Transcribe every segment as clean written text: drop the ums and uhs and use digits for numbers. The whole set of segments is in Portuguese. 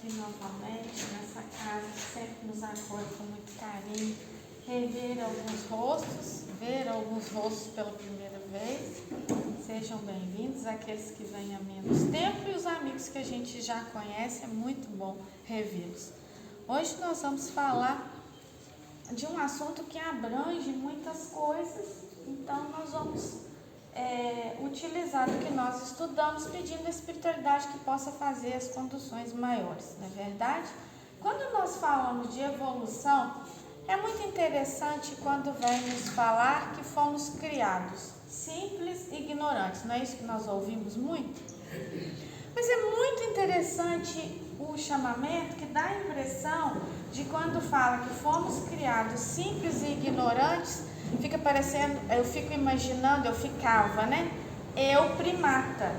aqui novamente nessa casa que sempre nos acolhe com muito carinho, rever alguns rostos, ver alguns rostos pela primeira vez. Sejam bem-vindos aqueles que vêm há menos tempo e os amigos que a gente já conhece, é muito bom revê-los. Hoje nós vamos falar de um assunto que abrange muitas coisas, então nós vamos utilizar o que nós estudamos, pedindo a espiritualidade que possa fazer as conduções maiores, não é verdade? Quando nós falamos de evolução, é muito interessante quando vem nos falar que fomos criados simples e ignorantes, não é isso que nós ouvimos muito? Mas é muito interessante o chamamento que dá a impressão de quando fala que fomos criados simples e ignorantes, fica parecendo, eu fico imaginando, eu ficava, né? Eu primata.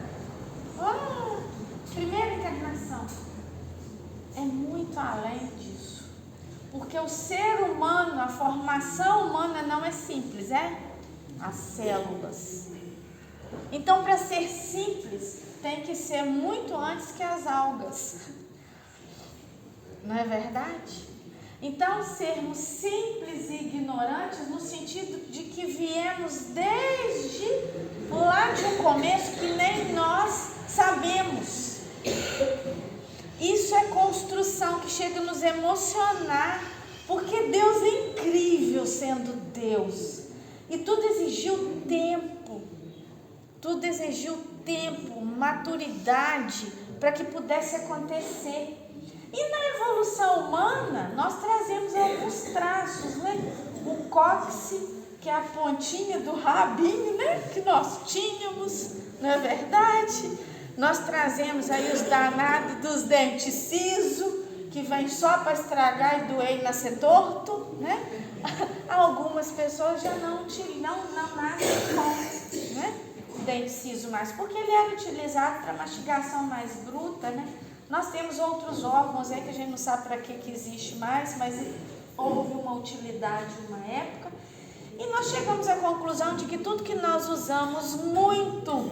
Primeira encarnação. É muito além disso. Porque o ser humano, a formação humana não é simples, é? As células. Então, para ser simples, tem que ser muito antes que as algas. Não é verdade? Então, sermos simples e ignorantes no sentido de que viemos desde lá de um começo que nem nós sabemos. Isso é construção que chega a nos emocionar, porque Deus é incrível sendo Deus. E tudo exigiu tempo. Tudo exigiu tempo, maturidade, para que pudesse acontecer. E na evolução humana, nós trazemos alguns traços, né? O cóccix, que é a pontinha do rabinho, né? Que nós tínhamos, não é verdade? Nós trazemos aí os danados dos dentes siso, que vem só para estragar e doer e nascer torto, né? Algumas pessoas já não nascem com, né? Dente siso mais, porque ele era utilizado para mastigação mais bruta, né? Nós temos outros órgãos aí que a gente não sabe para que existe mais, mas houve uma utilidade em uma época. E nós chegamos à conclusão de que tudo que nós usamos muito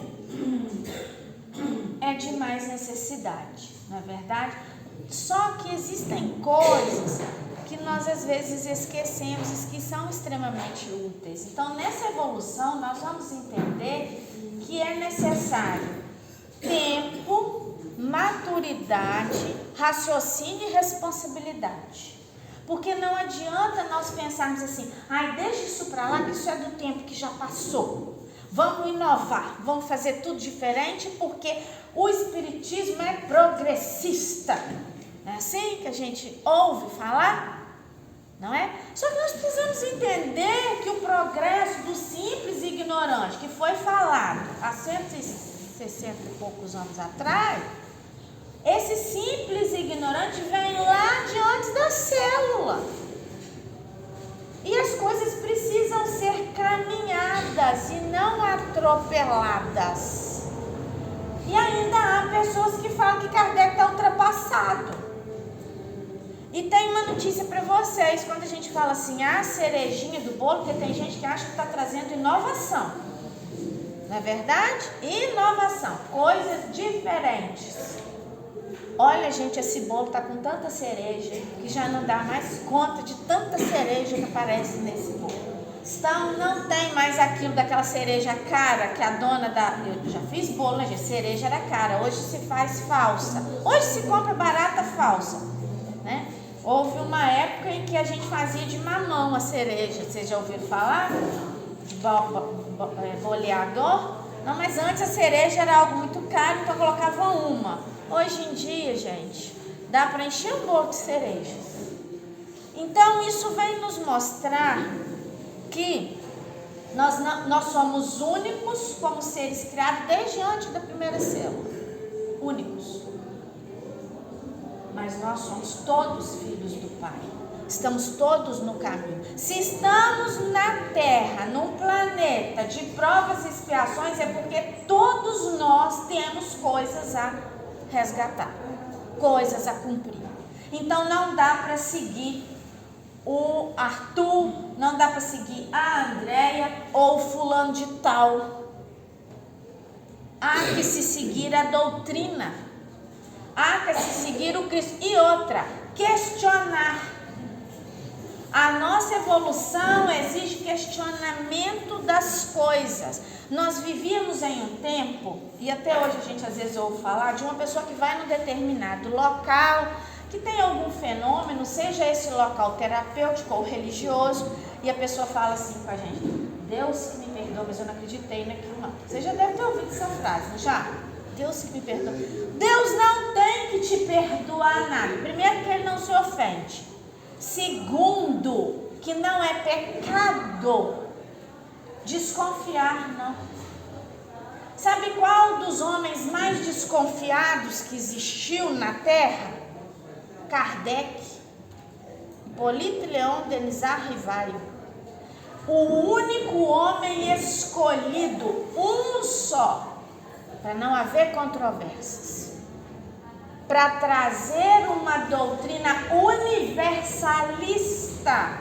é de mais necessidade, não é verdade? Só que existem coisas que nós às vezes esquecemos e que são extremamente úteis. Então, nessa evolução, nós vamos entender que é necessário tempo, maturidade, raciocínio e responsabilidade. Porque não adianta nós pensarmos assim, deixa isso para lá, que isso é do tempo que já passou. Vamos inovar, vamos fazer tudo diferente, porque o espiritismo é progressista. Não é assim que a gente ouve falar? Não é? Só que nós precisamos entender que o progresso do simples e ignorante, que foi falado há 160 e poucos anos atrás, esse simples e ignorante vem lá de antes da célula. E as coisas precisam ser caminhadas e não atropeladas. E ainda há pessoas que falam que Kardec está ultrapassado. E tem uma notícia para vocês, quando a gente fala assim, a cerejinha do bolo, porque tem gente que acha que está trazendo inovação. Não é verdade? Inovação, coisas diferentes. Olha, gente, esse bolo está com tanta cereja que já não dá mais conta de tanta cereja que aparece nesse bolo. Então, não tem mais aquilo daquela cereja cara que a dona da... Eu já fiz bolo, né, gente? Cereja era cara, hoje se faz falsa. Hoje se compra barata falsa, né? Houve uma época em que a gente fazia de mamão a cereja. Vocês já ouviram falar? De boleador? Não, mas antes a cereja era algo muito caro, então colocava uma. Hoje em dia, gente, dá para encher um bolo de cerejas. Então, isso vem nos mostrar que nós somos únicos como seres criados desde antes da primeira célula. Únicos. Mas nós somos todos filhos do Pai. Estamos todos no caminho. Se estamos na Terra, num planeta de provas e expiações, é porque todos nós temos coisas a resgatar, coisas a cumprir. Então não dá para seguir o Arthur, não dá para seguir a Andréia ou fulano de tal. Há que se seguir a doutrina. há que se seguir o Cristo. E outra, questionar. A nossa evolução exige questionamento das coisas. Nós vivíamos em um tempo, e até hoje a gente às vezes ouve falar, de uma pessoa que vai num determinado local, que tem algum fenômeno, seja esse local terapêutico ou religioso, e a pessoa fala assim com a gente: Deus que me perdoa, mas eu não acreditei naquilo não. Você já deve ter ouvido essa frase, não já? Deus que me perdoa. Deus não tem que te perdoar nada. Primeiro, que ele não se ofende. Segundo, que não é pecado desconfiar, não. Sabe qual dos homens mais desconfiados que existiu na Terra? Kardec, Hipólito Leon Denisard Rivaio. O único homem escolhido, um só, para não haver controvérsias, para trazer uma doutrina universalista,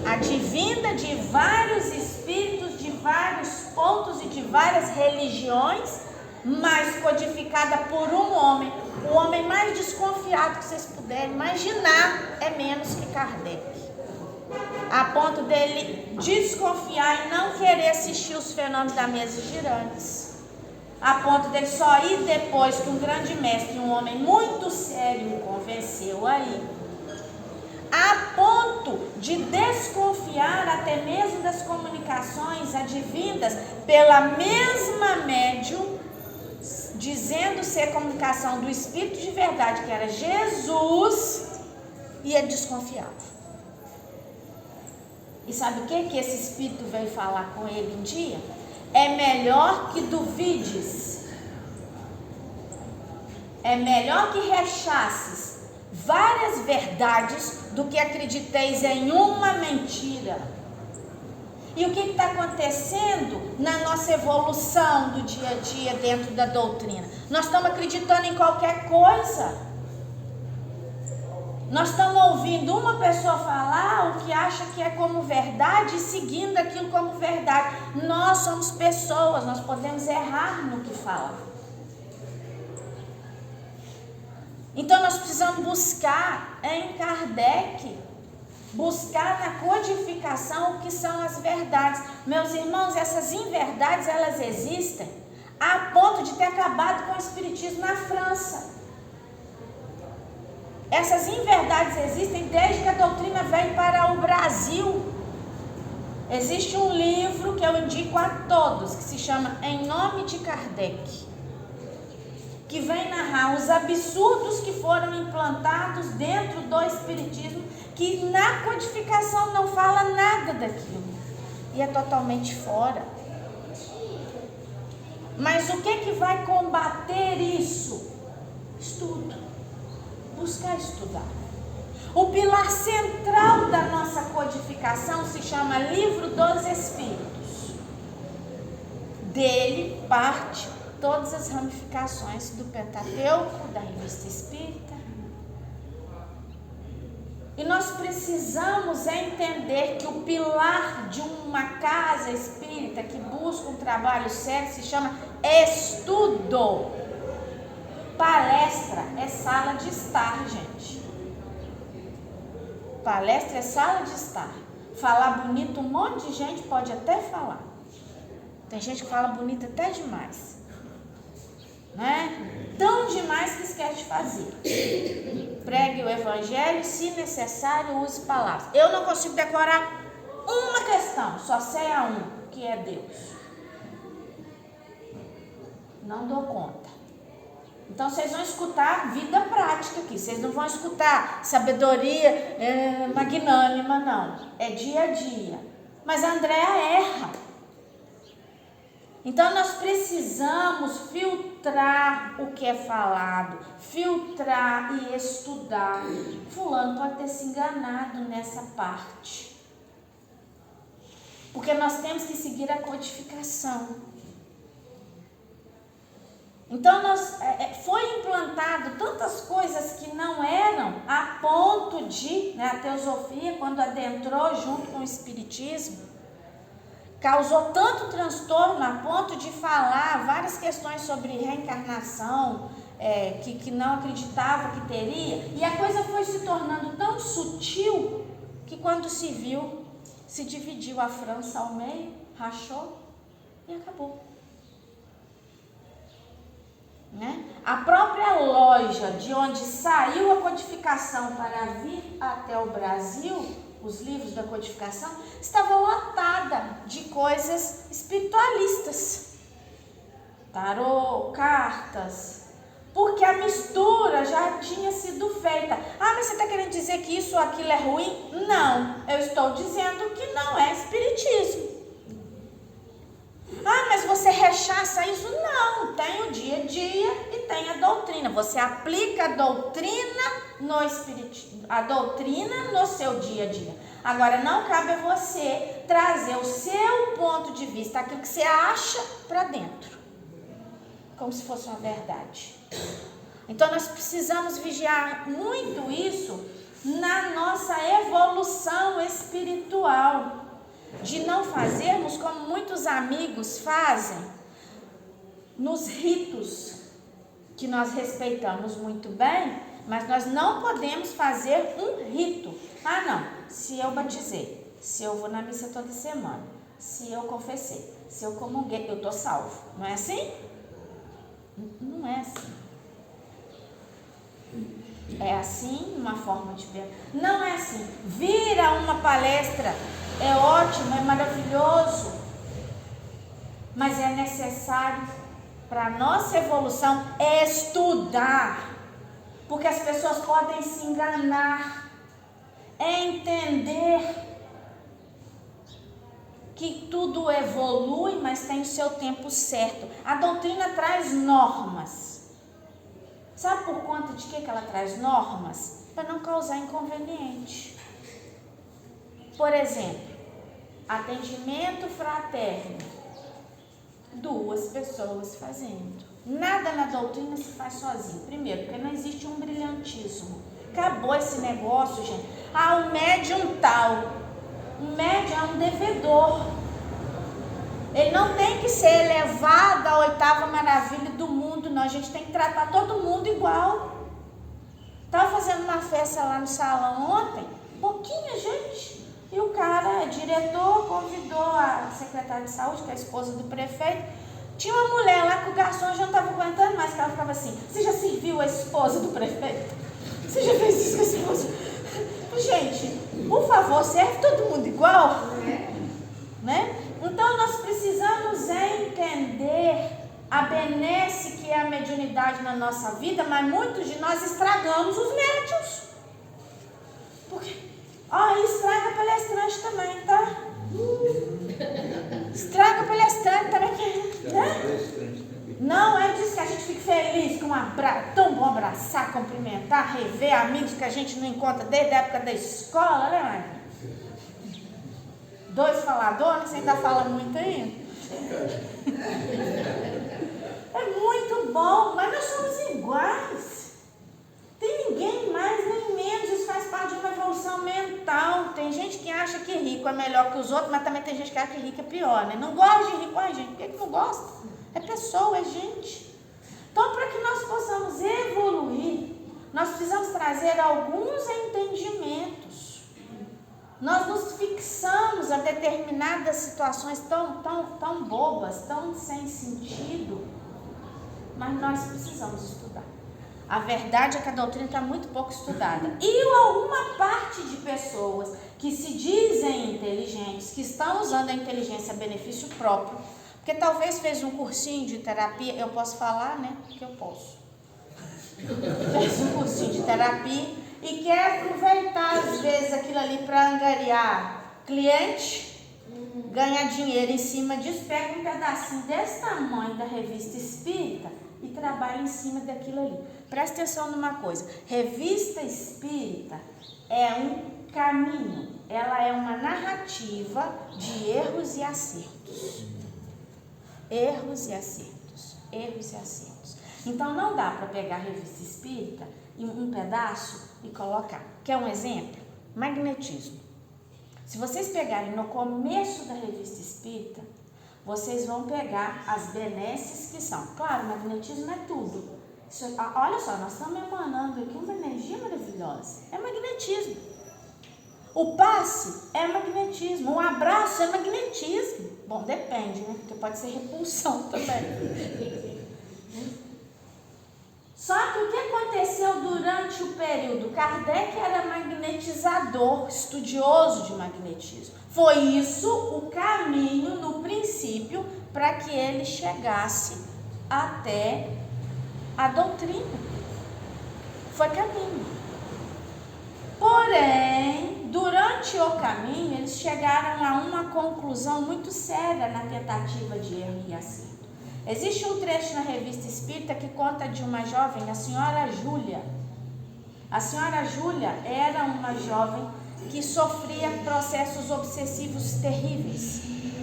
advinda de vários espíritos, de vários pontos e de várias religiões, mas codificada por um homem. O homem mais desconfiado que vocês puderem imaginar é menos que Kardec, a ponto dele desconfiar e não querer assistir os fenômenos da mesa girantes, a ponto dele só ir depois que um grande mestre, um homem muito sério, o convenceu aí, a ponto de desconfiar até mesmo das comunicações advindas pela mesma médium, dizendo ser comunicação do Espírito de verdade, que era Jesus, e ele desconfiava. E sabe o que esse Espírito veio falar com ele um dia? É melhor que duvides, é melhor que rechaces várias verdades do que acrediteis em uma mentira. E o que está acontecendo na nossa evolução do dia a dia dentro da doutrina? Nós estamos acreditando em qualquer coisa. Nós estamos ouvindo uma pessoa falar o que acha que é como verdade e seguindo aquilo como verdade. Nós somos pessoas, nós podemos errar no que falar. Então nós precisamos buscar em Kardec, buscar na codificação o que são as verdades. Meus irmãos, essas inverdades, elas existem a ponto de ter acabado com o espiritismo na França. Essas inverdades existem desde que a doutrina veio para o Brasil. Existe um livro que eu indico a todos, que se chama Em Nome de Kardec, que vem narrar os absurdos que foram implantados dentro do espiritismo, que na codificação não fala nada daquilo, e é totalmente fora. Mas o que vai combater isso? Estudo. Buscar estudar. O pilar central da nossa codificação se chama Livro dos Espíritos. Dele parte todas as ramificações do Pentateuco, da Revista Espírita. E nós precisamos entender que o pilar de uma casa espírita que busca um trabalho sério se chama estudo. Palestra é sala de estar, gente. Palestra é sala de estar. Falar bonito, um monte de gente pode até falar. Tem gente que fala bonito até demais, né? Tão demais que esquece de fazer. Pregue o evangelho, se necessário, use palavras. Eu não consigo decorar uma questão, só sei a um, que é Deus. Não dou conta. Então vocês vão escutar vida prática aqui, vocês não vão escutar sabedoria magnânima, não. É dia a dia. Mas a Andréa erra. Então nós precisamos filtrar o que é falado, filtrar e estudar. Fulano pode ter se enganado nessa parte, porque nós temos que seguir a codificação. Então foi implantado tantas coisas que não eram, a ponto de, a teosofia, quando adentrou junto com o espiritismo, causou tanto transtorno a ponto de falar várias questões sobre reencarnação, que não acreditava que teria, e a coisa foi se tornando tão sutil que quando se viu, se dividiu a França ao meio, rachou e acabou. Né? A própria loja de onde saiu a codificação para vir até o Brasil, os livros da codificação, estava lotada de coisas espiritualistas, tarô, cartas, porque a mistura já tinha sido feita. Ah, mas você está querendo dizer que isso ou aquilo é ruim? Não, eu estou dizendo que não é espiritismo. Ah, mas você rechaça isso? Não, tem o dia a dia e tem a doutrina. Você aplica a doutrina no seu dia a dia. Agora, não cabe a você trazer o seu ponto de vista, aquilo que você acha, para dentro, como se fosse uma verdade. Então, nós precisamos vigiar muito isso na nossa evolução espiritual. De não fazermos como muitos amigos fazem nos ritos que nós respeitamos muito bem, mas nós não podemos fazer um rito. Ah, não, se eu batizei, se eu vou na missa toda semana, se eu confessei, se eu comunguei, eu estou salvo. Não é assim? Não é assim. É assim, uma forma de ver. Não é assim. Vira uma palestra, é ótimo, é maravilhoso, mas é necessário para a nossa evolução estudar, porque as pessoas podem se enganar, entender que tudo evolui, mas tem o seu tempo certo. A doutrina traz normas. Sabe por conta de que ela traz normas? Para não causar inconveniente. Por exemplo, atendimento fraterno, 2 pessoas fazendo. Nada na doutrina se faz sozinho. Primeiro, porque não existe um brilhantismo. Acabou esse negócio, gente. Ah, o médium tal. O médium é um devedor. Ele não tem que ser elevado à 8ª maravilha do mundo, não. A gente tem que tratar todo mundo igual. Estava fazendo uma festa lá no salão ontem, pouquinha gente. E o cara, diretor, convidou a secretária de saúde, que é a esposa do prefeito. Tinha uma mulher lá que o garçom já não estava aguentando mais, que ela ficava assim: você já serviu a esposa do prefeito? Você já fez isso com a esposa? Gente, por favor, serve todo mundo igual? Né? Então nós precisamos entender a benesse que é a mediunidade na nossa vida, mas muitos de nós estragamos os médiuns. Porque, estraga palestrante também, tá? Estraga palestrante também, né? Não é disso que a gente fica feliz com tão bom abraçar, cumprimentar, rever amigos que a gente não encontra desde a época da escola, né, mãe? 2 faladores, você ainda fala muito ainda. É muito bom, mas nós somos iguais. Tem ninguém mais nem menos, isso faz parte de uma evolução mental. Tem gente que acha que rico é melhor que os outros, mas também tem gente que acha que rico é pior, né? Não gosta de rico, gente, por que não gosta? É pessoa, é gente. Então, para que nós possamos evoluir, nós precisamos trazer alguns entendimentos. Nós nos fixamos a determinadas situações tão bobas, tão sem sentido, mas nós precisamos estudar. A verdade é que a doutrina está muito pouco estudada. E alguma parte de pessoas que se dizem inteligentes, que estão usando a inteligência a benefício próprio, porque talvez fez um cursinho de terapia, eu posso falar, né? Porque eu posso. Fez um cursinho de terapia e quer aproveitar, às vezes, aquilo ali para angariar cliente, ganhar dinheiro em cima disso, pega um pedacinho desse tamanho da revista espírita e trabalha em cima daquilo ali. Presta atenção numa coisa, revista espírita é um caminho, ela é uma narrativa de erros e acertos. Erros e acertos, erros e acertos. Então não dá para pegar a revista espírita em um pedaço e colocar. Quer um exemplo? Magnetismo. Se vocês pegarem no começo da revista espírita, vocês vão pegar as benesses que são. Claro, magnetismo é tudo. Olha só, nós estamos emanando aqui uma energia maravilhosa. É magnetismo. O passe é magnetismo. O abraço é magnetismo. Bom, depende, né? Porque pode ser repulsão também. Só que o que aconteceu durante o período? Kardec era magnetizador, estudioso de magnetismo. Foi isso o caminho, no princípio, para que ele chegasse até a doutrina. Foi caminho. Porém, durante o caminho, eles chegaram a uma conclusão muito séria na tentativa de erro e acerto. Existe um trecho na Revista Espírita que conta de uma jovem, a senhora Júlia. A senhora Júlia era uma jovem que sofria processos obsessivos terríveis.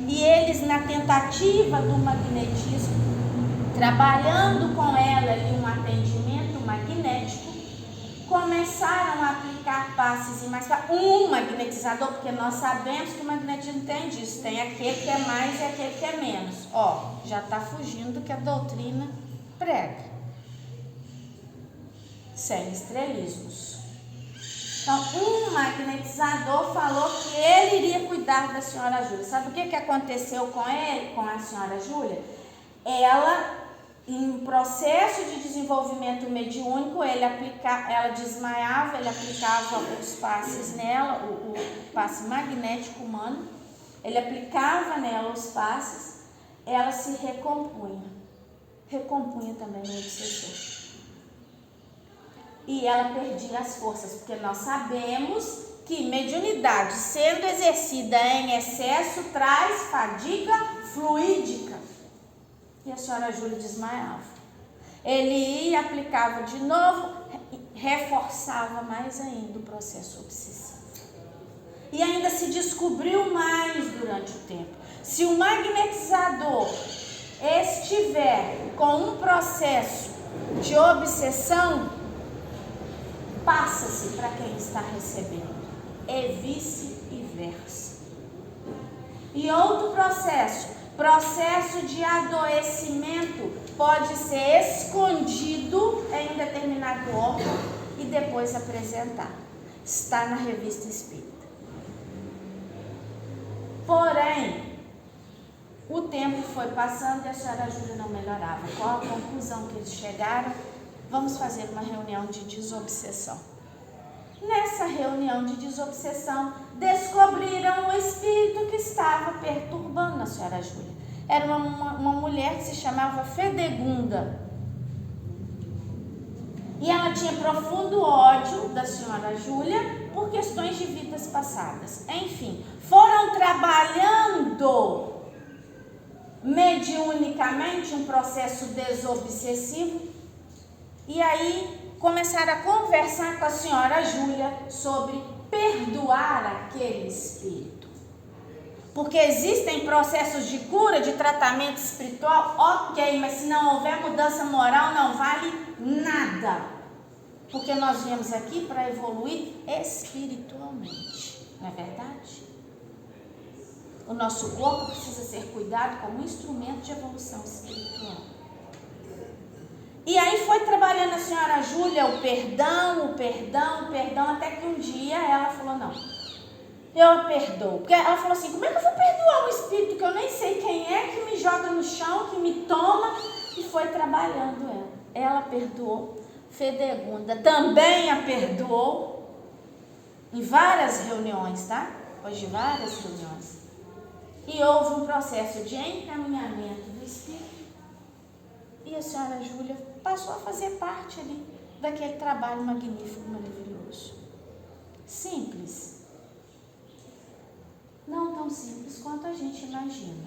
E eles, na tentativa do magnetismo, trabalhando com ela ali um atendimento magnético, começaram a aplicar passes e mais um magnetizador, porque nós sabemos que o magnetismo tem disso, tem aquele que é mais e aquele que é menos. Ó, já está fugindo do que a doutrina prega. Sem estrelismos. Então, um magnetizador falou que ele iria cuidar da senhora Júlia. Sabe o que aconteceu com ele, com a senhora Júlia? Ela, em processo de desenvolvimento mediúnico, ela desmaiava, ele aplicava os passes nela, o passe magnético humano, ele aplicava nela os passes, ela se recompunha também no obsessor. E ela perdia as forças, porque nós sabemos que mediunidade sendo exercida em excesso traz fadiga fluídica. E a senhora Júlia desmaiava. Ele ia, aplicava de novo, reforçava mais ainda o processo obsessivo. E ainda se descobriu mais durante o tempo. Se o magnetizador estiver com um processo de obsessão, passa-se para quem está recebendo. É vice-versa. E outro processo de adoecimento pode ser escondido em um determinado órgão e depois apresentado. Está na Revista Espírita. Porém, o tempo foi passando e a senhora Júlia não melhorava. Qual a conclusão que eles chegaram? Vamos fazer uma reunião de desobsessão. Nessa reunião de desobsessão, descobriram o espírito que estava perturbando a senhora Júlia. Era uma mulher que se chamava Fedegunda. E ela tinha profundo ódio da senhora Júlia por questões de vidas passadas. Enfim, foram trabalhando mediunicamente um processo desobsessivo. E aí começaram a conversar com a senhora Júlia sobre perdoar aquele espírito. Porque existem processos de cura, de tratamento espiritual, ok, mas se não houver mudança moral, não vale nada. Porque nós viemos aqui para evoluir espiritualmente, não é verdade? O nosso corpo precisa ser cuidado como instrumento de evolução espiritual. E aí foi trabalhando a senhora Júlia o perdão, até que um dia ela falou, não, eu a perdoo. Porque ela falou assim, como é que eu vou perdoar um espírito que eu nem sei quem é, que me joga no chão, que me toma? E foi trabalhando ela. Ela perdoou. Fedegunda também a perdoou em várias reuniões, tá? Depois de várias reuniões. E houve um processo de encaminhamento do espírito. E a senhora Júlia passou a fazer parte ali daquele trabalho magnífico, maravilhoso. Simples. Não tão simples quanto a gente imagina.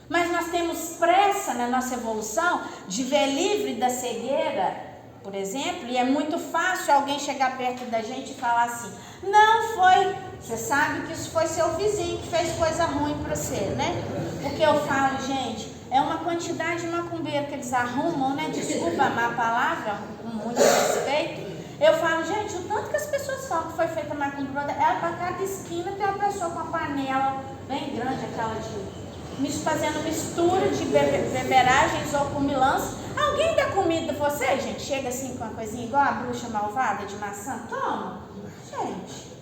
Mas nós temos pressa na nossa evolução de ver livre da cegueira, por exemplo, e é muito fácil alguém chegar perto da gente e falar assim, não foi, você sabe que isso foi seu vizinho que fez coisa ruim para você, né? Porque eu falo, gente, é uma quantidade de macumbeiro que eles arrumam, né? Desculpa a má palavra, com muito respeito. Eu falo, gente, o tanto que as pessoas falam que foi feita macumba, ela para cada esquina tem uma pessoa com uma panela bem grande, aquela de fazendo mistura de beberagens ou comilança, Alguém dá comida pra você, gente? Chega assim com uma coisinha igual a bruxa malvada de maçã? Toma. Gente.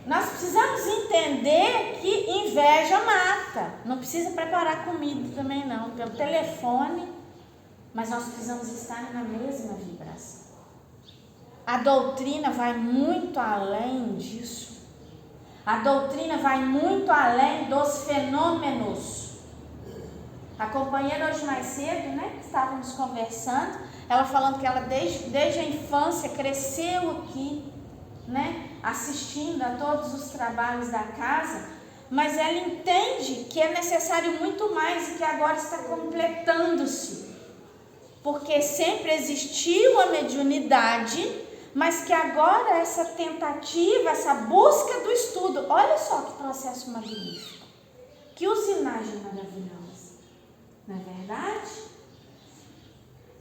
Nós precisamos entender que inveja mata. Não precisa preparar comida também não, pelo telefone, mas nós precisamos estar na mesma vibração. A doutrina vai muito além disso. A doutrina vai muito além dos fenômenos. A companheira hoje mais cedo, né, estávamos conversando, ela falando que ela desde a infância cresceu aqui, né, assistindo a todos os trabalhos da casa, mas ela entende que é necessário muito mais e que agora está completando-se, porque sempre existiu a mediunidade, mas que agora essa tentativa, essa busca do estudo, olha só que processo magnífico, que usinagem maravilhosa, não é verdade?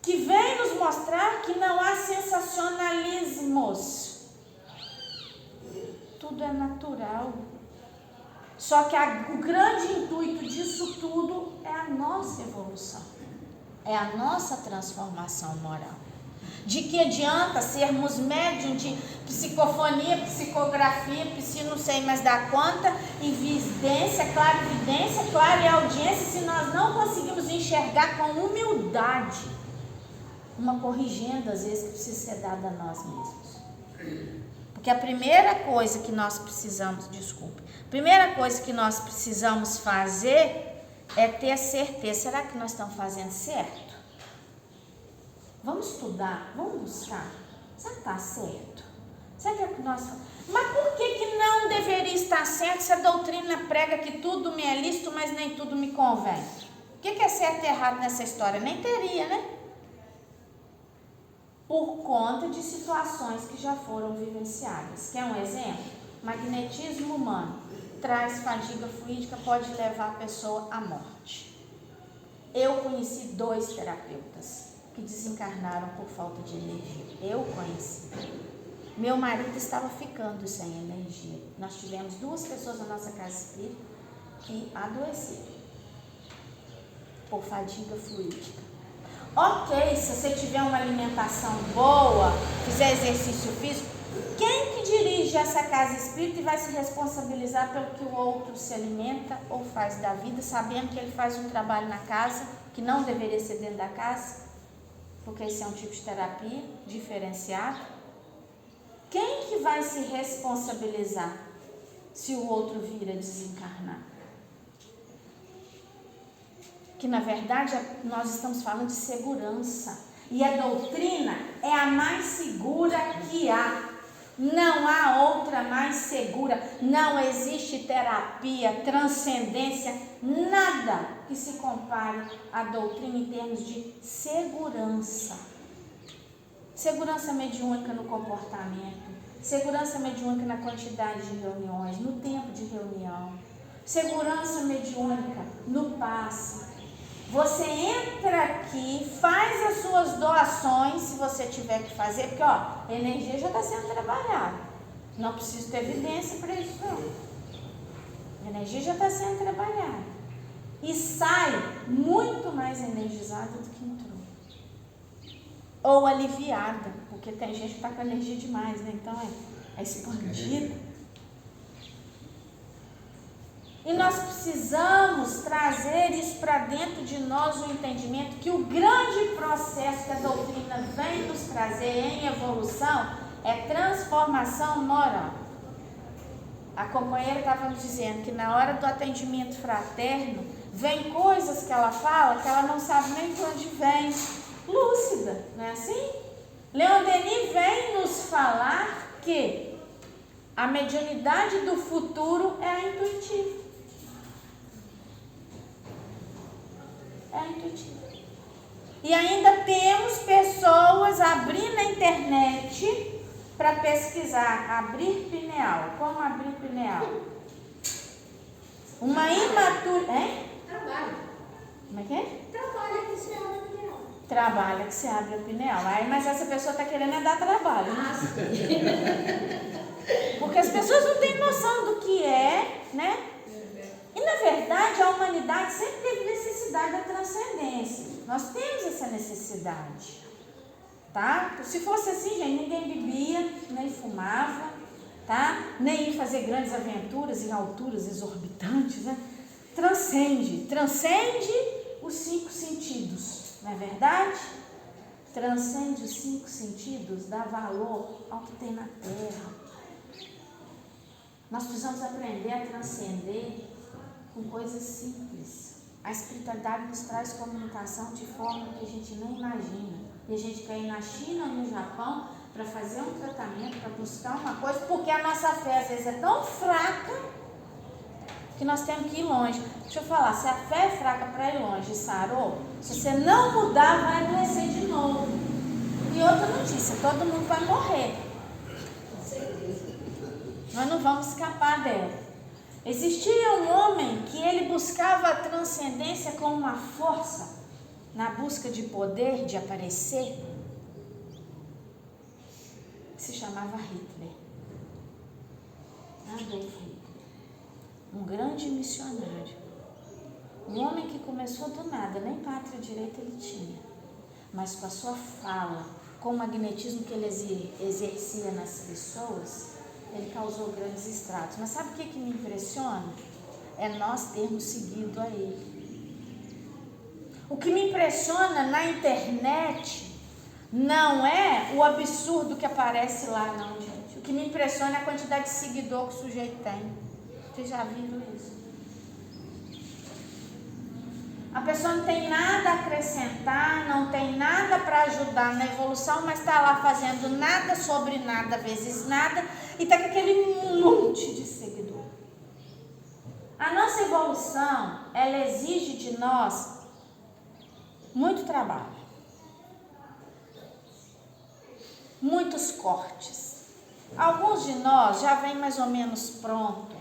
Que vem nos mostrar que não há sensacionalismos. Tudo é natural. Só que o grande intuito disso tudo é a nossa evolução. É a nossa transformação moral. De que adianta sermos médium de psicofonia, psicografia, não sei mais da quanta, evidência, claro e audiência, se nós não conseguimos enxergar com humildade uma corrigenda, às vezes, que precisa ser dada a nós mesmos. Porque a primeira coisa que nós precisamos fazer é ter certeza. Será que nós estamos fazendo certo? Vamos estudar, vamos buscar. Será que está certo? Será que é o que nós fazemos? Mas por que não deveria estar certo se a doutrina prega que tudo me é lícito, mas nem tudo me convém? O que é certo e errado nessa história? Nem teria, né? Por conta de situações que já foram vivenciadas. Quer um exemplo? Magnetismo humano traz fadiga fluídica, pode levar a pessoa à morte. Eu conheci 2 terapeutas que desencarnaram por falta de energia. Eu conheci. Meu marido estava ficando sem energia. Nós tivemos 2 pessoas na nossa casa espírita que adoeceram por fadiga fluídica. Ok, se você tiver uma alimentação boa, fizer exercício físico, quem que dirige essa casa espírita e vai se responsabilizar pelo que o outro se alimenta ou faz da vida, sabendo que ele faz um trabalho na casa que não deveria ser dentro da casa? Porque esse é um tipo de terapia diferenciado. Quem que vai se responsabilizar se o outro vir a desencarnar? Que na verdade nós estamos falando de segurança. E a doutrina é a mais segura que há. Não há outra mais segura. Não existe terapia, transcendência, nada que se compare à doutrina em termos de segurança. Segurança mediúnica no comportamento, segurança mediúnica na quantidade de reuniões, no tempo de reunião, segurança mediúnica no passe. Você entra aqui, faz as suas doações, se você tiver que fazer, porque a energia já está sendo trabalhada. Não preciso ter evidência para isso, não. A energia já está sendo trabalhada. E sai muito mais energizada do que entrou. Ou aliviada, porque tem gente que está com energia demais, né? Então é expandida. E nós precisamos trazer isso para dentro de nós, o entendimento que o grande processo que a doutrina vem nos trazer em evolução é transformação moral. A companheira estava nos dizendo que na hora do atendimento fraterno, vem coisas que ela fala que ela não sabe nem de onde vem. Lúcida, não é assim? Leon Denis vem nos falar que a mediunidade do futuro é a intuitiva. É intuitivo. E ainda temos pessoas abrindo a internet para pesquisar abrir pineal. Como abrir pineal? Uma imatura... Trabalho. Como é que é? Trabalha que se abre o pineal. Trabalha que se abre o pineal. Aí, mas essa pessoa está querendo dar trabalho. Né? Porque as pessoas não têm noção do que é, né? E na verdade a humanidade sempre teve necessidade da transcendência. Nós temos essa necessidade, tá? Se fosse assim, gente, ninguém bebia, nem fumava, tá? Nem ia fazer grandes aventuras em alturas exorbitantes, né? Transcende os 5 sentidos, não é verdade? Transcende os 5 sentidos, dá valor ao que tem na terra. Nós precisamos aprender a transcender com coisas simples. A espiritualidade nos traz comunicação de forma que a gente nem imagina. E a gente quer ir na China ou no Japão para fazer um tratamento, para buscar uma coisa, porque a nossa fé às vezes é tão fraca que nós temos que ir longe. Deixa eu falar, se a fé é fraca para ir longe e sarou, se você não mudar, vai adoecer de novo. E outra notícia, todo mundo vai morrer. Nós não vamos escapar dela. Existia um homem que ele buscava a transcendência com uma força, na busca de poder, de aparecer, que se chamava Hitler. Adolf Hitler. Um grande missionário. Um homem que começou do nada, nem pátria direita ele tinha. Mas com a sua fala, com o magnetismo que ele exercia nas pessoas, ele causou grandes estragos. Mas sabe o que me impressiona? É nós termos seguido a ele. O que me impressiona na internet não é o absurdo que aparece lá, não, gente. O que me impressiona é a quantidade de seguidor que o sujeito tem. Vocês já viram isso? A pessoa não tem nada a acrescentar, não tem nada para ajudar na evolução, mas está lá fazendo nada sobre nada vezes nada e está com aquele monte de seguidor. A nossa evolução, ela exige de nós muito trabalho, muitos cortes. Alguns de nós já vêm mais ou menos pronto,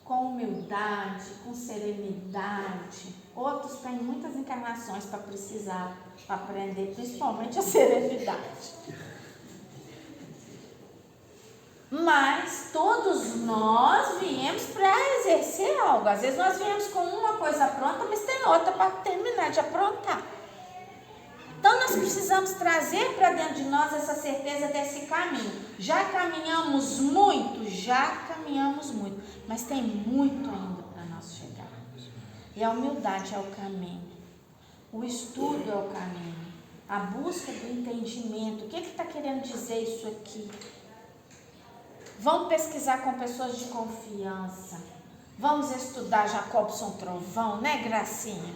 com humildade, com serenidade. Outros têm muitas encarnações para precisar, para aprender, principalmente a serenidade. Mas todos nós viemos para exercer algo. Às vezes nós viemos com uma coisa pronta, mas tem outra para terminar de aprontar. Então nós precisamos trazer para dentro de nós essa certeza desse caminho. Já caminhamos muito, mas tem muito ainda para nós chegar. E a humildade é o caminho, o estudo é o caminho, a busca do entendimento. O que está querendo dizer isso aqui? Vamos pesquisar com pessoas de confiança. Vamos estudar Jacobson Trovão, né, Gracinha?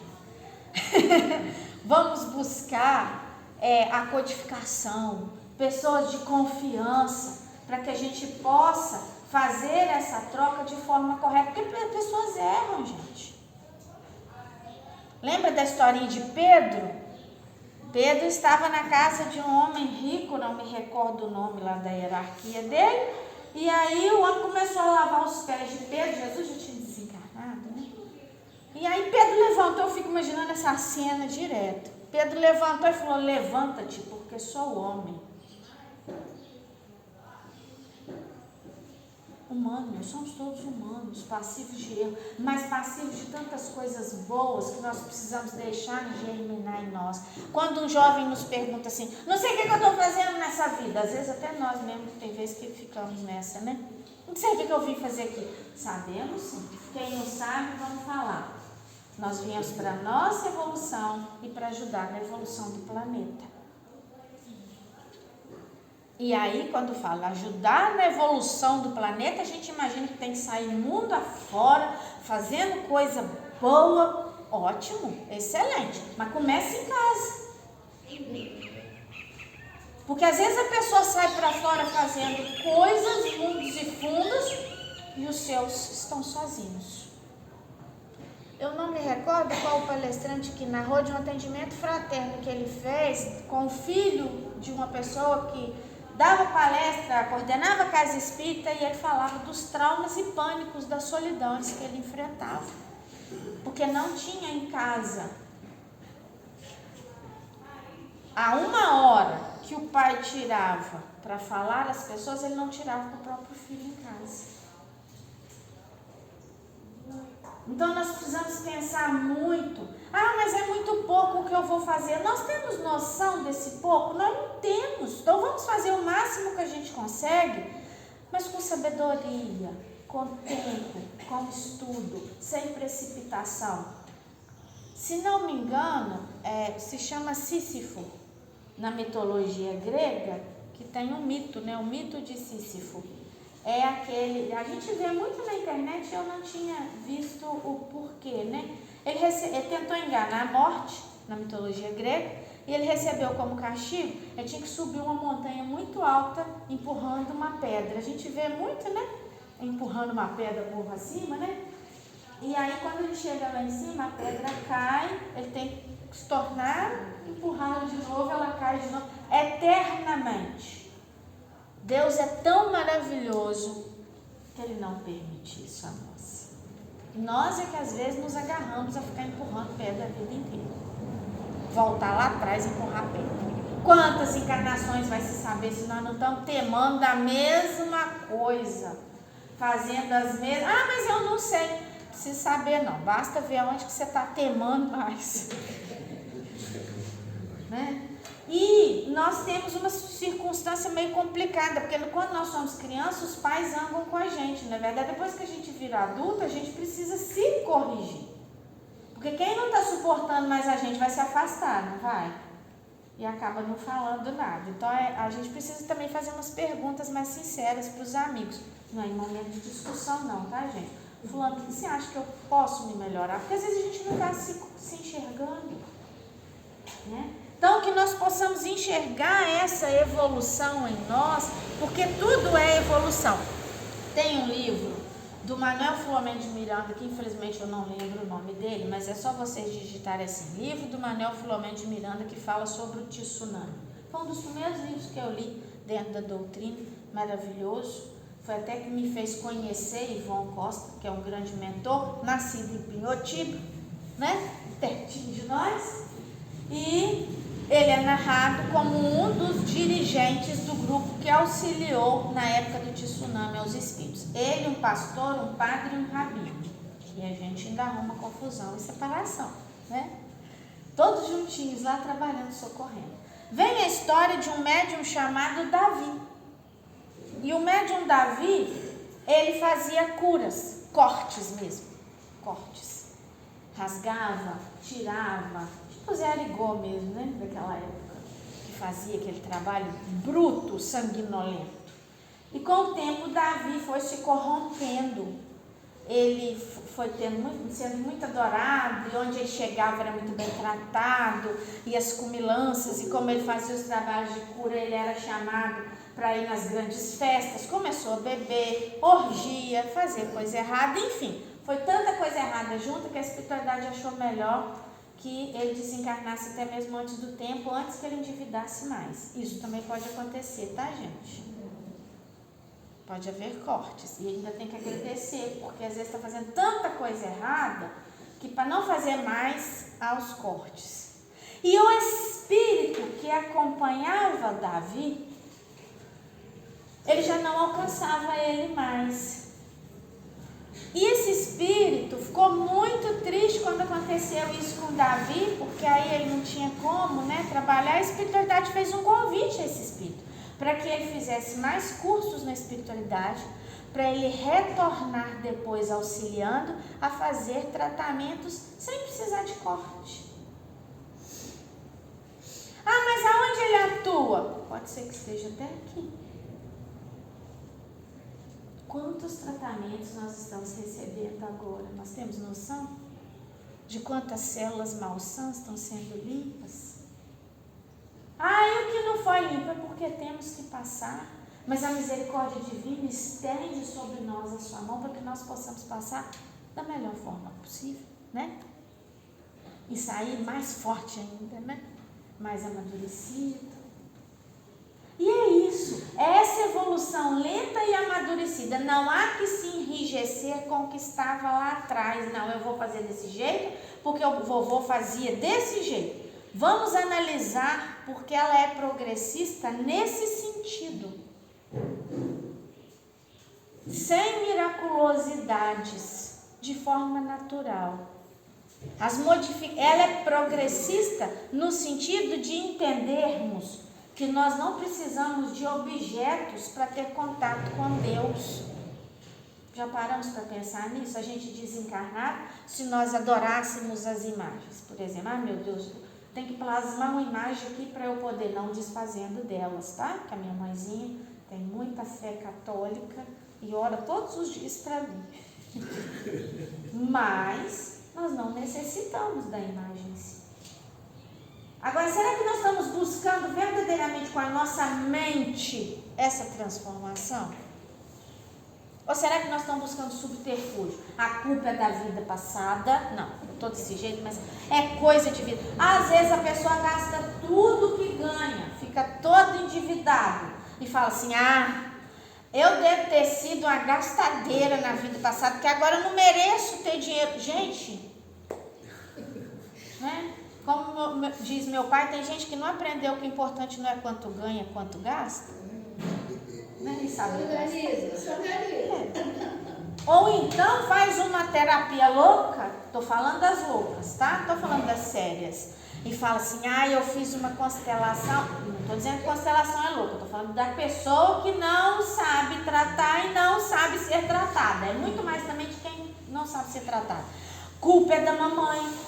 Vamos buscar a codificação, pessoas de confiança, para que a gente possa fazer essa troca de forma correta, porque pessoas erram, gente. Lembra da historinha de Pedro? Pedro estava na casa de um homem rico, não me recordo o nome lá da hierarquia dele, e aí o homem começou a lavar os pés de Pedro. Jesus já tinha desencarnado, né? E aí Pedro levantou, eu fico imaginando essa cena direto. Pedro levantou e falou: levanta-te, porque sou homem. Humanos, somos todos humanos, passivos de erro, mas passivos de tantas coisas boas que nós precisamos deixar germinar em nós. Quando um jovem nos pergunta assim: não sei o que eu estou fazendo nessa vida, às vezes até nós mesmos tem vezes que ficamos nessa, né? Não sei o que eu vim fazer aqui. Sabemos sim. Quem não sabe, vamos falar. Nós viemos para a nossa evolução e para ajudar na evolução do planeta. E aí, quando fala ajudar na evolução do planeta, a gente imagina que tem que sair mundo afora, fazendo coisa boa. Ótimo, excelente, mas comece em casa. Porque às vezes a pessoa sai para fora fazendo coisas, mundos e fundos, e os seus estão sozinhos. Eu não me recordo qual o palestrante que narrou de um atendimento fraterno que ele fez com o filho de uma pessoa que dava palestra, coordenava a casa espírita, e ele falava dos traumas e pânicos das solidões que ele enfrentava, porque não tinha em casa. A 1 hora que o pai tirava para falar às pessoas, ele não tirava para o próprio filho em casa. Então nós precisamos pensar muito. Ah, mas é muito pouco o que eu vou fazer. Nós temos noção desse pouco? Nós não temos. Então vamos fazer o máximo que a gente consegue, mas com sabedoria, com tempo, com estudo, sem precipitação. Se não me engano, se chama Sísifo, na mitologia grega, que tem um mito, né? O mito de Sísifo. É aquele, a gente vê muito na internet, eu não tinha visto o porquê, né? Ele tentou enganar a morte, na mitologia grega, e ele recebeu como castigo, ele tinha que subir uma montanha muito alta, empurrando uma pedra. A gente vê muito, né? Empurrando uma pedra por acima, né? E aí, quando ele chega lá em cima, a pedra cai, ele tem que se tornar, empurrá-la de novo, ela cai de novo, eternamente. Deus é tão maravilhoso que Ele não permite isso a nós. Nós é que às vezes nos agarramos a ficar empurrando pedra a vida inteira. Voltar lá atrás e empurrar pedra. Quantas encarnações vai se saber se nós não estamos temando da mesma coisa? Fazendo as mesmas... Ah, mas eu não sei. Não precisa saber não. Basta ver onde que você está temando mais. Né? E nós temos uma circunstância meio complicada, porque quando nós somos crianças, os pais zangam com a gente. Na verdade, depois que a gente vira adulto, a gente precisa se corrigir. Porque quem não está suportando mais a gente vai se afastar, não vai? E acaba não falando nada. Então, a gente precisa também fazer umas perguntas mais sinceras para os amigos. Não é em momento de discussão não, tá, gente? Fulano, o que você acha que eu posso me melhorar? Porque às vezes a gente não está se enxergando, né? Então, que nós possamos enxergar essa evolução em nós, porque tudo é evolução. Tem um livro do Manuel Filomeno de Miranda, que infelizmente eu não lembro o nome dele, mas é só vocês digitarem assim, livro do Manuel Filomeno de Miranda, que fala sobre o tsunami. Foi um dos primeiros livros que eu li dentro da doutrina, maravilhoso. Foi até que me fez conhecer Ivon Costa, que é um grande mentor, nascido em Pinhotiba, né? Pertinho de nós. E ele é narrado como um dos dirigentes do grupo que auxiliou na época do tsunami aos espíritos. Ele, um pastor, um padre e um rabino. E a gente ainda arruma confusão e separação, né? Todos juntinhos lá trabalhando, socorrendo. Vem a história de um médium chamado Davi. E o médium Davi, ele fazia curas, cortes mesmo, cortes. Rasgava, tirava, tipo Zé Arigó mesmo, né, daquela época, que fazia aquele trabalho bruto, sanguinolento. E com o tempo, Davi foi se corrompendo. Ele foi sendo muito adorado, e onde ele chegava era muito bem tratado, e as cumilanças, e como ele fazia os trabalhos de cura, ele era chamado para ir nas grandes festas, começou a beber, orgia, fazer coisa errada, enfim, foi tanta coisa errada junto que a espiritualidade achou melhor que ele desencarnasse até mesmo antes do tempo, antes que ele endividasse mais. Isso também pode acontecer, tá, gente? Pode haver cortes, e ainda tem que agradecer, porque às vezes está fazendo tanta coisa errada, que para não fazer mais, há os cortes. E o espírito que acompanhava Davi, ele já não alcançava ele mais. E esse espírito ficou muito triste quando aconteceu isso com Davi, porque aí ele não tinha como, né, trabalhar. A espiritualidade fez um convite a esse espírito, para que ele fizesse mais cursos na espiritualidade, para ele retornar depois auxiliando a fazer tratamentos sem precisar de corte. Ah, mas aonde ele atua? Pode ser que esteja até aqui. Quantos tratamentos nós estamos recebendo agora? Nós temos noção de quantas células malsãs estão sendo limpas? Ah, e o que não foi limpo é porque temos que passar. Mas a misericórdia divina estende sobre nós a sua mão para que nós possamos passar da melhor forma possível, né? E sair mais forte ainda, né? Mais amadurecido. E é isso, é essa evolução lenta e amadurecida. Não há que se enrijecer com o que estava lá atrás. Não, eu vou fazer desse jeito porque o vovô fazia desse jeito. Vamos analisar porque ela é progressista nesse sentido. Sem miraculosidades. de forma natural. Ela é progressista no sentido de entendermos que nós não precisamos de objetos para ter contato com Deus. Já paramos para pensar nisso? A gente desencarnar, se nós adorássemos as imagens. Por exemplo, meu Deus, tem que plasmar uma imagem aqui para eu poder, não desfazendo delas, tá? Que a minha mãezinha tem muita fé católica e ora todos os dias para mim. Mas nós não necessitamos da imagem em si. Agora, será que nós estamos buscando verdadeiramente com a nossa mente essa transformação? Ou será que nós estamos buscando subterfúgio? A culpa é da vida passada? Não, eu estou desse jeito, mas é coisa de vida. Às vezes a pessoa gasta tudo que ganha, fica todo endividado e fala assim, eu devo ter sido uma gastadeira na vida passada, porque agora eu não mereço ter dinheiro. Gente, né? Como diz meu pai, tem gente que não aprendeu que o importante não é quanto ganha, quanto gasta. Nem sabe. Ou então faz uma terapia louca, tô falando das loucas, tá? Tô falando das sérias. E fala assim, eu fiz uma constelação. Não tô dizendo que constelação é louca, tô falando da pessoa que não sabe tratar e não sabe ser tratada. É muito mais também de quem não sabe ser tratado. Culpa é da mamãe.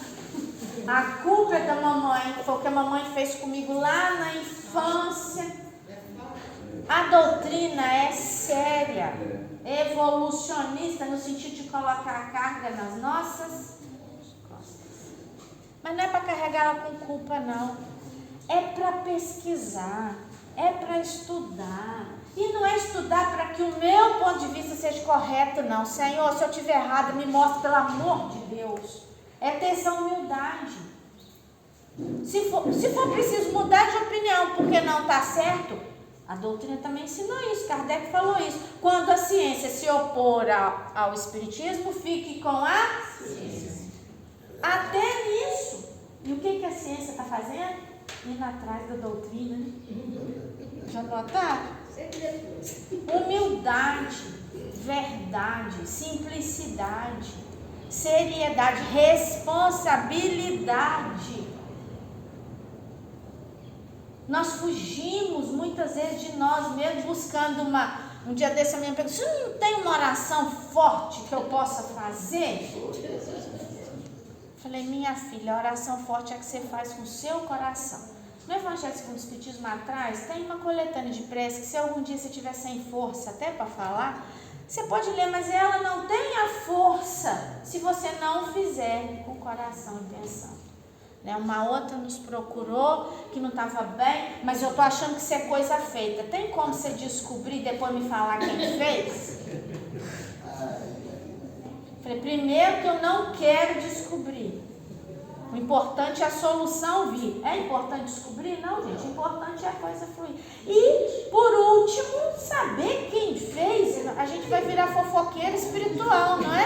A culpa é da mamãe, foi o que a mamãe fez comigo lá na infância. A doutrina é séria, evolucionista, no sentido de colocar a carga nas nossas costas. Mas não é para carregá-la com culpa, não. É para pesquisar, é para estudar. E não é estudar para que o meu ponto de vista seja correto, não. Senhor, se eu estiver errado, me mostre, pelo amor de Deus. É ter essa humildade. Se for preciso mudar de opinião porque não está certo, a doutrina também ensinou isso, Kardec falou isso. Quando a ciência se opor ao espiritismo, fique com a ciência. Até nisso. E o que a ciência está fazendo? Indo atrás da doutrina. Já notaram? Humildade, verdade, simplicidade, seriedade, responsabilidade. Nós fugimos muitas vezes de nós mesmos buscando um dia desse a minha pergunta, você não tem uma oração forte que eu possa fazer? Falei, minha filha, a oração forte é que você faz com o seu coração. No Evangelho segundo o Espiritismo atrás, tem uma coletânea de prece que se algum dia você estiver sem força até para falar, você pode ler, mas ela não tem a força se você não fizer com o coração e pensando. Uma outra nos procurou que não estava bem, mas eu estou achando que isso é coisa feita. Tem como você descobrir e depois me falar quem fez? Falei, primeiro que eu não quero descobrir. O importante é a solução vir. É importante descobrir? Não, gente. O importante é a coisa fluir. E, por último, saber quem fez. A gente vai virar fofoqueira espiritual, não é?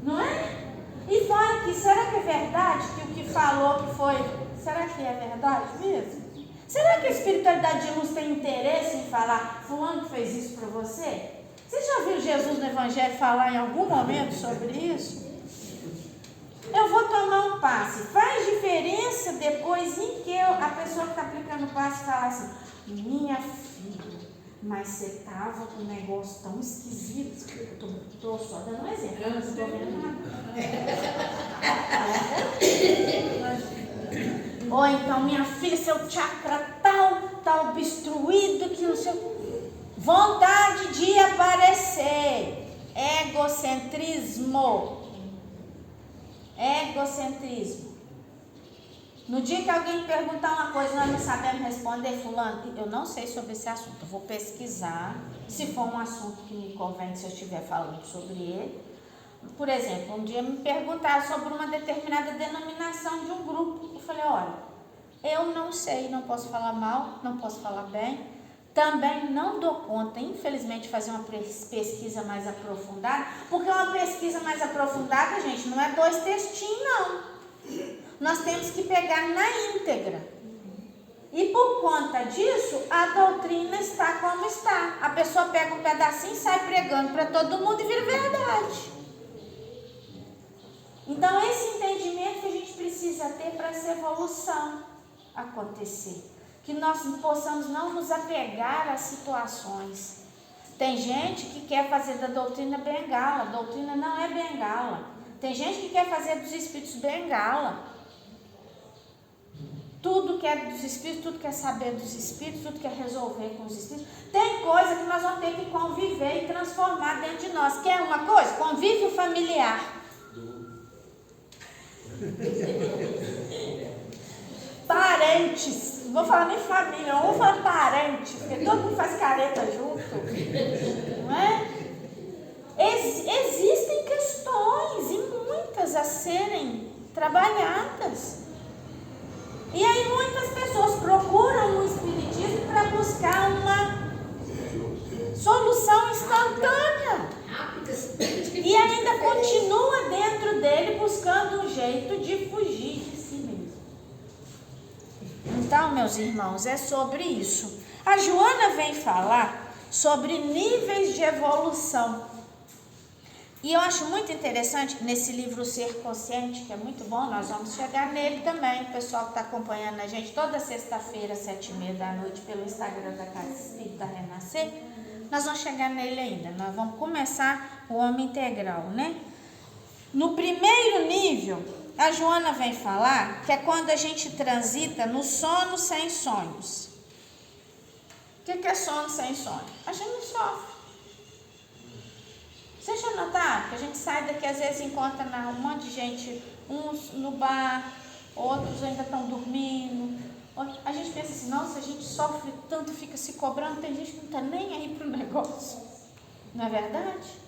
Não é? E fora que, será que é verdade que o que falou que foi... Será que é verdade mesmo? Será que a espiritualidade de luz tem interesse em falar fulano fez isso para você? Você já viu Jesus no Evangelho falar em algum momento sobre isso? Eu vou tomar um passe. Faz diferença depois em que a pessoa que está aplicando o passe fala assim, minha filha, mas você estava com um negócio tão esquisito. Estou só dando um exemplo, eu não estou vendo nada. Ou então, minha filha, seu chakra está obstruído, que não sei. Vontade de aparecer. Egocentrismo. No dia que alguém perguntar uma coisa, nós não sabemos responder, fulano, eu não sei sobre esse assunto, eu vou pesquisar, se for um assunto que me convém, se eu estiver falando sobre ele. Por exemplo, um dia me perguntaram sobre uma determinada denominação de um grupo, eu falei, olha, eu não sei, não posso falar mal, não posso falar bem, também não dou conta, infelizmente, de fazer uma pesquisa mais aprofundada, porque uma pesquisa mais aprofundada, gente, não é 2 textinhos, não. Nós temos que pegar na íntegra. E por conta disso, a doutrina está como está. A pessoa pega um pedacinho e sai pregando para todo mundo e vira verdade. Então, esse entendimento que a gente precisa ter para essa evolução acontecer. Que nós possamos não nos apegar às situações. Tem gente que quer fazer da doutrina bengala. A doutrina não é bengala. Tem gente que quer fazer dos espíritos bengala. Tudo quer dos espíritos, tudo quer saber dos espíritos, tudo quer resolver com os espíritos. Tem coisa que nós vamos ter que conviver e transformar dentro de nós. Quer uma coisa? Convívio familiar. Parentes. Não vou falar nem família, não vou falar parentes, porque todo mundo faz careta junto. Não é? Existem questões, e muitas, a serem trabalhadas. E aí muitas pessoas procuram o espiritismo para buscar uma solução instantânea. E ainda continua dentro dele buscando um jeito de fugir de si mesmo. Então, meus irmãos, é sobre isso. A Joana vem falar sobre níveis de evolução. E eu acho muito interessante nesse livro Ser Consciente, que é muito bom, nós vamos chegar nele também. O pessoal que está acompanhando a gente toda sexta-feira, 19h30 pelo Instagram da Casa Espírita Renascer, nós vamos chegar nele ainda. Nós vamos começar o Homem Integral, né? No primeiro nível, a Joana vem falar que é quando a gente transita no sono sem sonhos. O que é sono sem sonho? A gente não sofre. Vocês já notaram que a gente sai daqui, às vezes encontra um monte de gente, uns no bar, outros ainda estão dormindo. A gente pensa assim, nossa, a gente sofre tanto, fica se cobrando, tem gente que não está nem aí para o negócio. Não é verdade?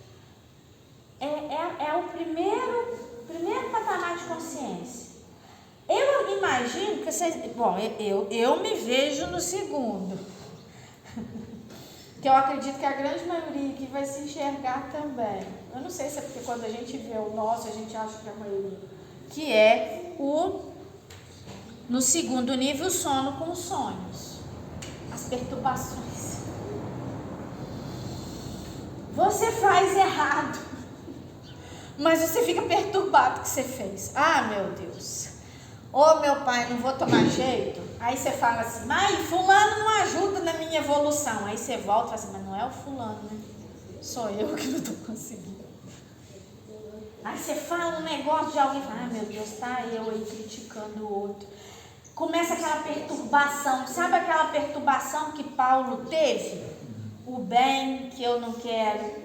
É o primeiro patamar de consciência. Eu imagino que vocês... Bom, eu me vejo no segundo. Que eu acredito que a grande maioria aqui vai se enxergar também. Eu não sei se é porque quando a gente vê o nosso, a gente acha que é a maioria. Que é no segundo nível, o sono com os sonhos. As perturbações. Você faz errado. Mas você fica perturbado que você fez. Ah, meu Deus. Ô, meu pai, não vou tomar jeito. Aí você fala assim, mas fulano não ajuda na minha evolução. Aí você volta e fala assim, mas não é o fulano, né? Sou eu que não estou conseguindo. Aí você fala um negócio de alguém, ah, meu Deus, tá eu aí criticando o outro. Começa aquela perturbação. Sabe aquela perturbação que Paulo teve? O bem que eu não quero.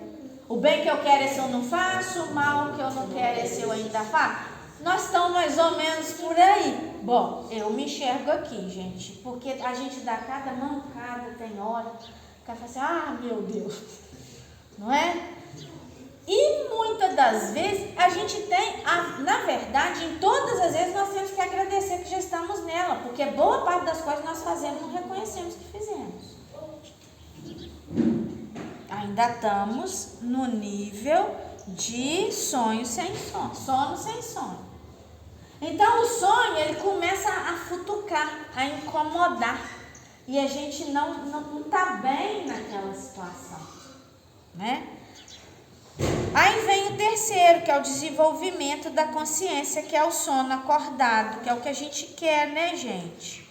O bem que eu quero, esse eu não faço. O mal que eu não quero, esse eu ainda faço. Nós estamos mais ou menos por aí. Bom, eu me enxergo aqui, gente, porque a gente dá cada mancada, tem hora, o cara fala assim, ah, meu Deus, não é? E muitas das vezes a gente tem, na verdade, em todas as vezes nós temos que agradecer que já estamos nela, porque boa parte das coisas nós fazemos não reconhecemos que fizemos. Ainda estamos no nível de sonho sem sono, sono sem sono. Então o sonho, ele começa a futucar, a incomodar. E a gente não está bem naquela situação, né? Aí vem o terceiro, que é o desenvolvimento da consciência, que é o sono acordado, que é o que a gente quer, né, gente?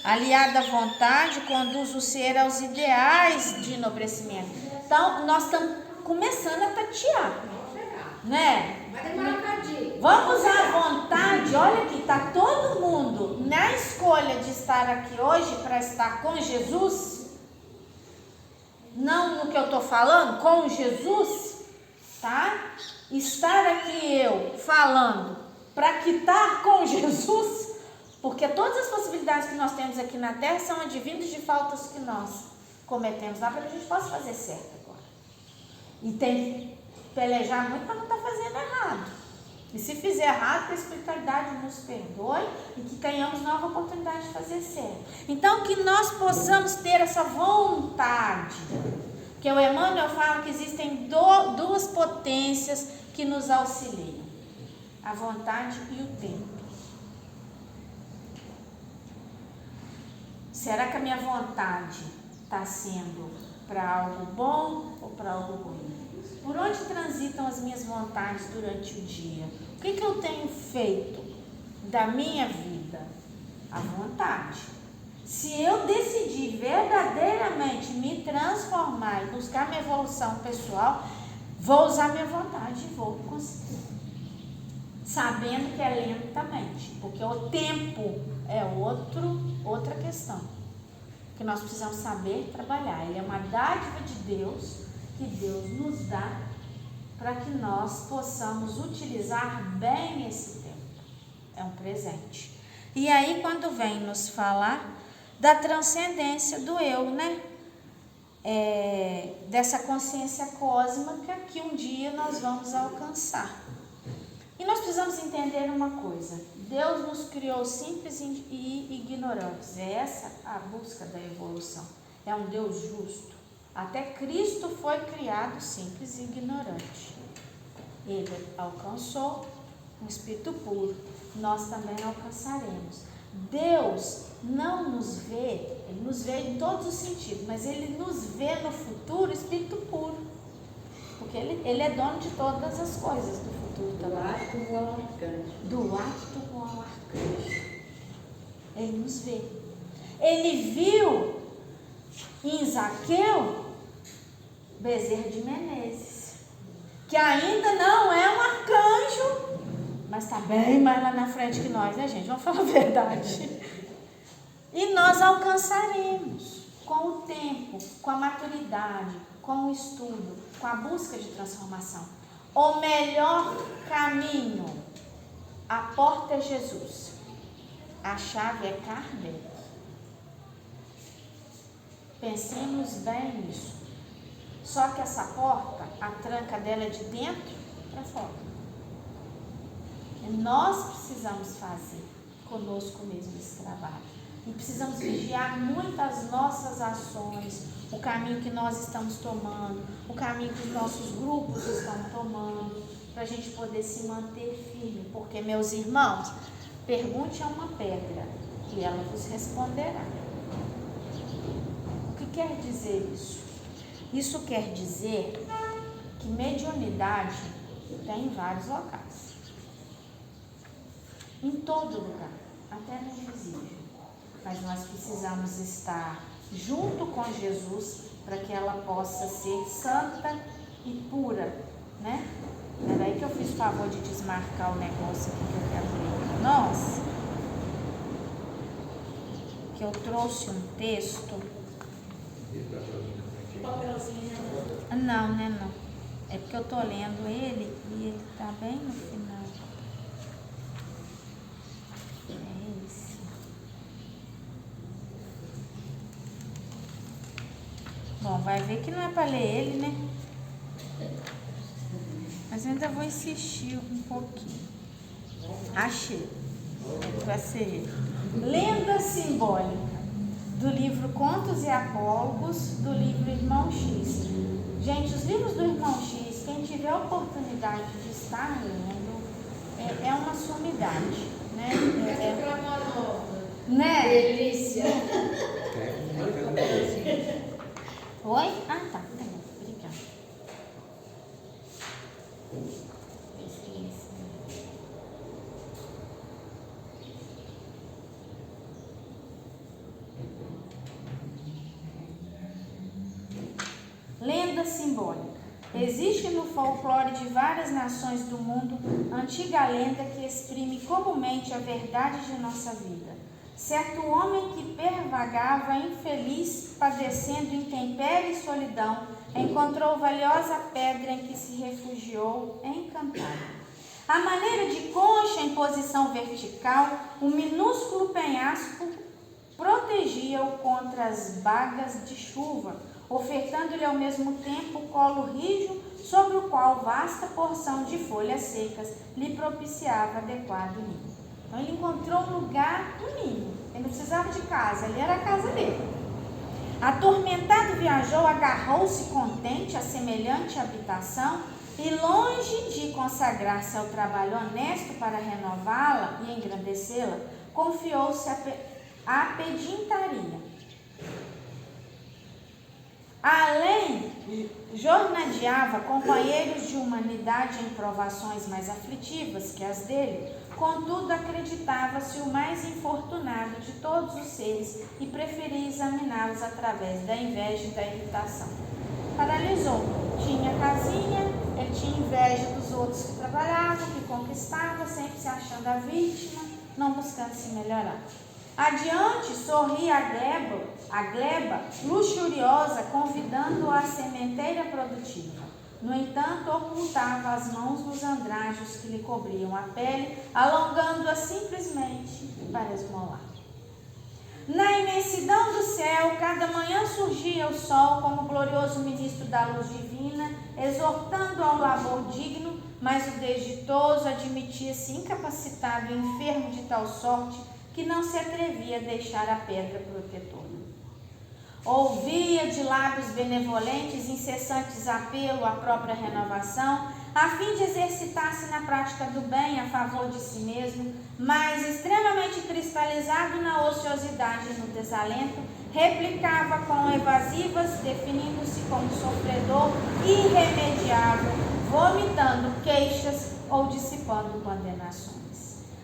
Aliado à vontade, conduz o ser aos ideais de enobrecimento. Então, nós estamos começando a tatear, né? Vai demorar um bocadinho. Vamos à vontade, olha aqui, está todo mundo na escolha de estar aqui hoje para estar com Jesus, não no que eu estou falando, com Jesus, tá? Estar aqui eu falando para quitar com Jesus, porque todas as possibilidades que nós temos aqui na Terra são advindas de faltas que nós cometemos lá para que a gente possa fazer certo agora. E tem que pelejar muito para não estar fazendo errado. E se fizer errado, que a espiritualidade nos perdoe e que tenhamos nova oportunidade de fazer certo. Então, que nós possamos ter essa vontade. Porque o Emmanuel fala que existem duas potências que nos auxiliam. A vontade e o tempo. Será que a minha vontade está sendo para algo bom ou para algo ruim? Por onde transitam as minhas vontades durante o dia? O que eu tenho feito da minha vida? A vontade. Se eu decidir verdadeiramente me transformar e buscar minha evolução pessoal, vou usar minha vontade e vou conseguir. Sabendo que é lentamente, porque o tempo é outra questão, que nós precisamos saber trabalhar. Ele é uma dádiva de Deus, que Deus nos dá, para que nós possamos utilizar bem esse tempo. É um presente. E aí, quando vem nos falar da transcendência do eu, né? Dessa consciência cósmica que um dia nós vamos alcançar. E nós precisamos entender uma coisa: Deus nos criou simples e ignorantes. É essa a busca da evolução. É um Deus justo. Até Cristo foi criado simples e ignorante. Ele alcançou um espírito puro. Nós também alcançaremos. Deus não nos vê, Ele nos vê em todos os sentidos, mas Ele nos vê no futuro espírito puro. Porque ele é dono de todas as coisas do futuro também. Do átomo ao arcanjo. Do átomo ao arcanjo. Ele nos vê. Ele viu em Zaqueu Bezerra de Menezes, que ainda não é um arcanjo, mas está bem mais lá na frente que nós, né, gente? Vamos falar a verdade. E nós alcançaremos com o tempo, com a maturidade, com o estudo, com a busca de transformação. O melhor caminho, a porta é Jesus. A chave é Kardec. Pensemos bem nisso. Só que essa porta, a tranca dela é de dentro para fora. E nós precisamos fazer conosco mesmo esse trabalho. E precisamos vigiar muito as nossas ações, o caminho que nós estamos tomando, o caminho que os nossos grupos estão tomando, para a gente poder se manter firme. Porque, meus irmãos, pergunte a uma pedra e ela vos responderá. O que quer dizer isso? Isso quer dizer que mediunidade tem em vários locais. Em todo lugar, até no invisível. Mas nós precisamos estar junto com Jesus para que ela possa ser santa e pura, né? É daí que eu fiz o favor de desmarcar o negócio aqui que eu quero ler para nós. Que eu trouxe um texto. Não, né? Não. É porque eu tô lendo ele e ele tá bem no final. É esse. Bom, vai ver que não é para ler ele, né? Mas eu ainda vou insistir um pouquinho. Achei. Vai ser ele. Lenda simbólica. Do livro Contos e Apólogos, do livro Irmão X. Gente, os livros do Irmão X, quem tiver a oportunidade de estar lendo, é uma sumidade, né? Né? Delícia. Oi? Ah, tá. Obrigada. Lenda simbólica. Existe no folclore de várias nações do mundo antiga lenda que exprime comumente a verdade de nossa vida. Certo homem que pervagava infeliz, padecendo intempérie e solidão, encontrou valiosa pedra em que se refugiou encantado. À maneira de concha em posição vertical, um minúsculo penhasco protegia-o contra as bagas de chuva, ofertando-lhe ao mesmo tempo colo rijo, sobre o qual vasta porção de folhas secas lhe propiciava adequado ninho. Então ele encontrou um lugar, um ninho. Ele não precisava de casa, ali era a casa dele. Atormentado viajou, agarrou-se contente a semelhante habitação e, longe de consagrar-se ao trabalho honesto para renová-la e engrandecê-la, confiou-se à pedintaria. Além jornadeava companheiros de humanidade em provações mais aflitivas que as dele, contudo acreditava-se o mais infortunado de todos os seres e preferia examiná-los através da inveja e da irritação. Paralisou. Tinha casinha, ele tinha inveja dos outros que trabalhavam, que conquistavam, sempre se achando a vítima, não buscando se melhorar. Adiante, sorria a gleba luxuriosa, convidando-o à sementeira produtiva. No entanto, ocultava as mãos nos andrajos que lhe cobriam a pele, alongando-a simplesmente para esmolar. Na imensidão do céu, cada manhã surgia o sol como glorioso ministro da luz divina, exortando ao labor digno, mas o desditoso admitia-se incapacitado e enfermo de tal sorte que não se atrevia a deixar a pedra protetora. Ouvia de lábios benevolentes incessantes apelo à própria renovação, a fim de exercitar-se na prática do bem a favor de si mesmo, mas extremamente cristalizado na ociosidade e no desalento, replicava com evasivas, definindo-se como sofredor irremediável, vomitando queixas ou dissipando condenações.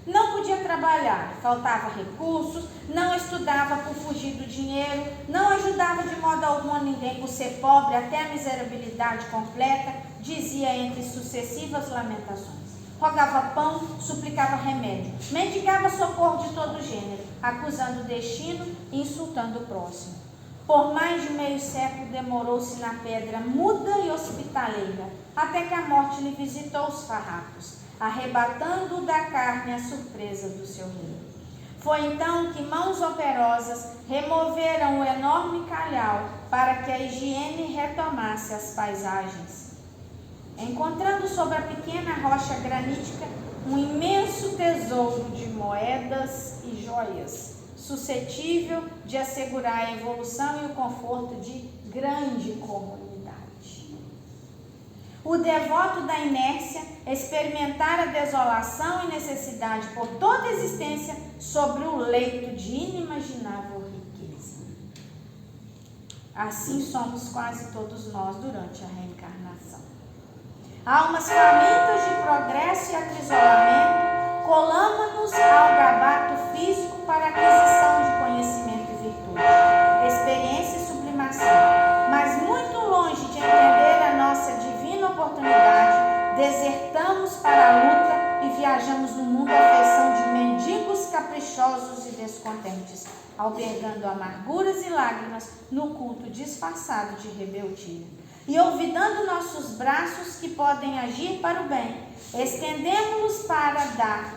Não podia trabalhar, faltava recursos, não estudava por fugir do dinheiro, não ajudava de modo algum a ninguém por ser pobre até a miserabilidade completa, dizia entre sucessivas lamentações. Rogava pão, suplicava remédio, mendigava socorro de todo gênero, acusando o destino e insultando o próximo. Por mais de meio século demorou-se na pedra muda e hospitaleira, até que a morte lhe visitou os farrapos, arrebatando da carne a surpresa do seu rei. Foi então que mãos operosas removeram o enorme calhau para que a higiene retomasse as paisagens. Encontrando sobre a pequena rocha granítica um imenso tesouro de moedas e joias, suscetível de assegurar a evolução e o conforto de grande comunidade. O devoto da inércia experimentara a desolação e necessidade por toda a existência sobre o leito de inimaginável riqueza. Assim somos quase todos nós durante a reencarnação. Almas famintas de progresso e acrisolamento, colamos-nos ao gabato físico para aquisição de conhecimento e virtude, experiência e sublimação, mas muito longe de entender a nossa divina oportunidade, desertamos para a luta e viajamos no mundo à feição de mendigos caprichosos e descontentes, albergando amarguras e lágrimas no culto disfarçado de rebeldia. E olvidando nossos braços que podem agir para o bem, estendemos-los para dar,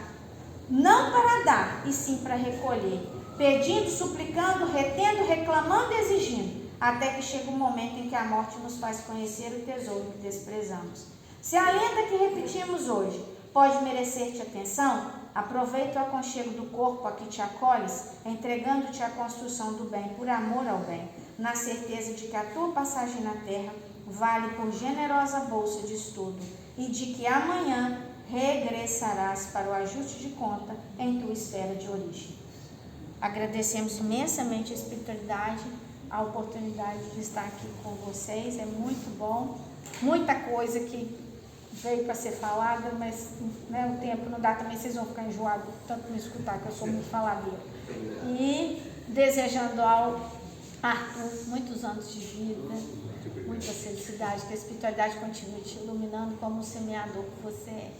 não para dar, e sim para recolher, pedindo, suplicando, retendo, reclamando e exigindo, até que chega o momento em que a morte nos faz conhecer o tesouro que desprezamos. Se a lenda que repetimos hoje pode merecer-te atenção, aproveita o aconchego do corpo a que te acolhes, entregando-te a construção do bem por amor ao bem, na certeza de que a tua passagem na terra vale por generosa bolsa de estudo e de que amanhã regressarás para o ajuste de conta em tua esfera de origem. Agradecemos imensamente a espiritualidade, a oportunidade de estar aqui com vocês, é muito bom, muita coisa que veio para ser falada, mas o tempo não dá também, vocês vão ficar enjoados tanto me escutar, que eu sou muito faladeira. E desejando ao Arthur muitos anos de vida, muita felicidade, que a espiritualidade continue te iluminando como o semeador que você é.